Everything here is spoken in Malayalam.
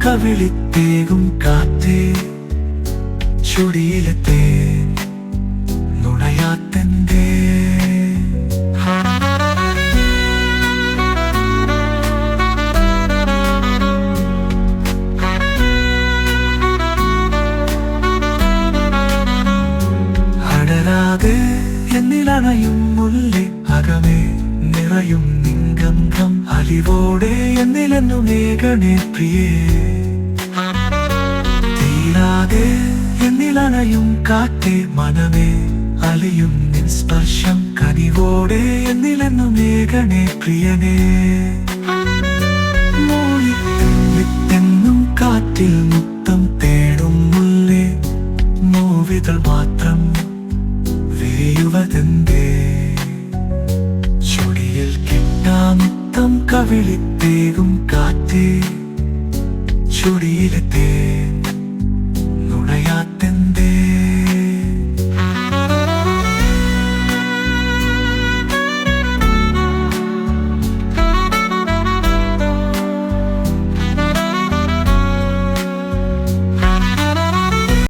കവിളിത്തേകും കാറ്റേ, ചുടിയിലെത്തേ നുണയാത്തെന്തേ. അടരാതെ എന്നിലണയും മുല്ലേ, അകമേ നിറയും നിൻഗന്ധം അലിവോടെ എന്നിലെന്നു മേഘണേ പ്രിയേ. തീരാതെ എന്നിലണയും കാറ്റേ, മനമേ അലിയും നിൻ സ്പർശം കനിവോടെ എന്നിലെന്നു മേഘണേ പ്രിയനേ. മൂളിത്തെന്നും കാറ്റിൽ മുത്തം തേടും മുല്ലേ, മൂവിതൾ മാത്രം വേയുവതെന്തേ. ചുടിയിൽ കിട്ടാമുത്തം കവിളിത്തേകും കാറ്റേ, ചുടിയിലെത്തേ നുണയാത്തെന്തേ.